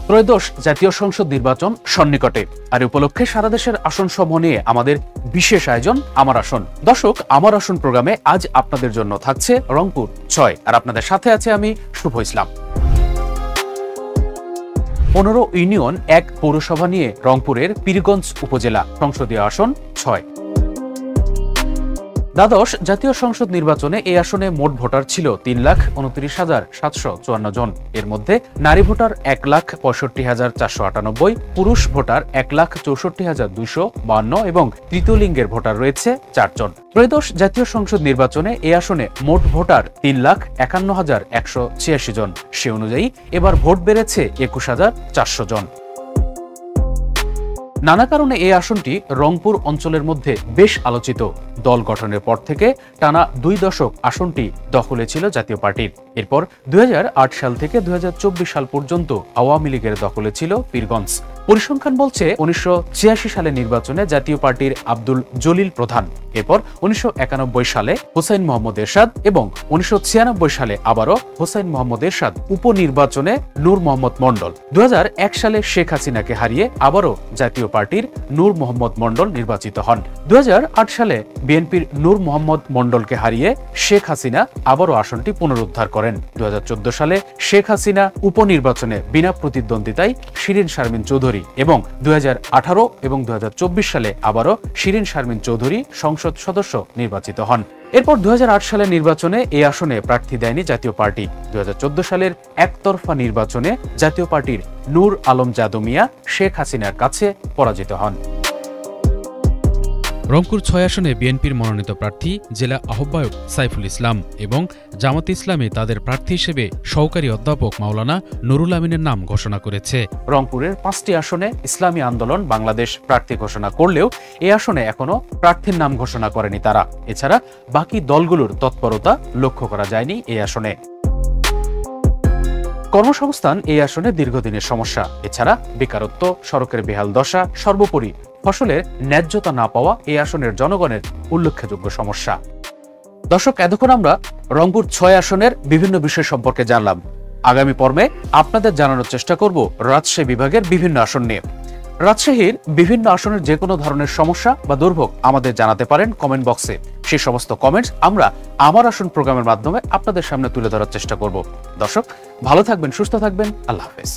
ত্রয়োদশ জাতীয় সংসদ নির্বাচন সন্নিকটে, আর উপলক্ষে সারা দেশের আসন সমূহ নিয়ে আমাদের বিশেষ আয়োজন আমার আসন। দর্শক, আমার আসন প্রোগ্রামে আজ আপনাদের জন্য থাকছে রংপুর ৬, আর আপনাদের সাথে আছে আমি শুভ ইসলাম। ১৫ ইউনিয়ন ১ পৌরসভা নিয়ে রংপুরের পীরগঞ্জ উপজেলা সংসদীয় আসন ৬। দ্বাদশ জাতীয় সংসদ নির্বাচনে এই আসনে মোট ভোটার ছিল ৩,২৯,৭৫৪ জন। এর মধ্যে নারী ভোটার ১,৬৫,৪৯৮, পুরুষ ভোটার ১,৬৪,২৫২ এবং তৃতীয় লিঙ্গের ভোটার রয়েছে ৪ জন। ত্রয়োদশ জাতীয় সংসদ নির্বাচনে এই আসনে মোট ভোটার ৩,৫১,১৮৬ জন। সে অনুযায়ী এবার ভোট বেড়েছে ২১,৪০০ জন। নানা কারণে এই আসনটি রংপুর অঞ্চলের মধ্যে বেশ আলোচিত। দল গঠনের পর থেকে টানা ২ দশক আসনটি দখলে ছিল জাতীয় পার্টির। এরপর ২০০৮ সাল থেকে ২০২৪ সাল পর্যন্ত আওয়ামী লীগের দখলে ছিল পীরগঞ্জ। পরিসংখ্যান বলছে ১৯৮৬ সালে নির্বাচনে জাতীয় পার্টির আব্দুল জলিল প্রধান, এরপর ১৯৯১ সালে হোসাইন মোহাম্মদ এরশাদ এবং ১৯৯৬ সালে আবারও হোসাইন মোহাম্মদ এরশাদ, উপনির্বাচনে নূর মোহাম্মদ মণ্ডল। ২০০১ সালে শেখ হাসিনাকে হারিয়ে আবারও জাতীয় পার্টির নূর মোহাম্মদ মণ্ডল নির্বাচিত হন। ২০০৮ সালে বিএনপির নূর মোহাম্মদ মণ্ডলকে হারিয়ে শেখ হাসিনা আবারও আসনটি পুনরুদ্ধার করেন। ২০১৪ সালে শেখ হাসিনা উপনির্বাচনে বিনা প্রতিদ্বন্দ্বিতায় শিরিন শারমিন চৌধুরী এবং ২০১৮ এবং ২০২৪ সালে আবারও শিরিন শারমিন চৌধুরী সংসদ সদস্য নির্বাচিত হন। এরপর ২০০৮ সালের নির্বাচনে এই আসনে প্রার্থী দেয়নি জাতীয় পার্টি। ২০১৪ সালের একতরফা নির্বাচনে জাতীয় পার্টির নূর আলম জাদু মিয়া শেখ হাসিনার কাছে পরাজিত হন। রংপুর ৬ আসনে বিএনপির মনোনীত প্রার্থী জেলা আহ্বায়ক সাইফুল ইসলাম এবং জামাত ইসলামী তাদের প্রার্থী হিসেবে সহকারী অধ্যাপক মাওলানা নুরুল আমিনের নাম ঘোষণা করেছে। রংপুরের ৫টি আসনে ইসলামী আন্দোলন বাংলাদেশ প্রার্থী ঘোষণা করলেও এই আসনে এখনো প্রার্থীর নাম ঘোষণা করেনি তারা। এছাড়া বাকি দলগুলোর তৎপরতা লক্ষ্য করা যায়নি এই আসনে। কর্মসংস্থান এই আসনে দীর্ঘদিনের সমস্যা। এছাড়া বেকারত্ব, সড়কের বেহাল দশা, সর্বোপরি ফসলের ন্যায্যতা না পাওয়া এই আসনের জনগণের উল্লেখযোগ্য সমস্যা। দর্শক, এতক্ষণ আমরা রংপুর ৬ আসনের বিভিন্ন বিষয় সম্পর্কে জানলাম। আগামী পর্বে আপনাদের জানানোর চেষ্টা করব রাজশাহী বিভাগের বিভিন্ন আসন নিয়ে। রাজশাহীর বিভিন্ন আসনের যে কোনো ধরনের সমস্যা বা দুর্ভোগ আমাদের জানাতে পারেন কমেন্ট বক্সে। সেই সমস্ত কমেন্টস আমরা আমার আসন প্রোগ্রামের মাধ্যমে আপনাদের সামনে তুলে ধরার চেষ্টা করব। দর্শক, ভালো থাকবেন, সুস্থ থাকবেন। আল্লাহ হাফেজ।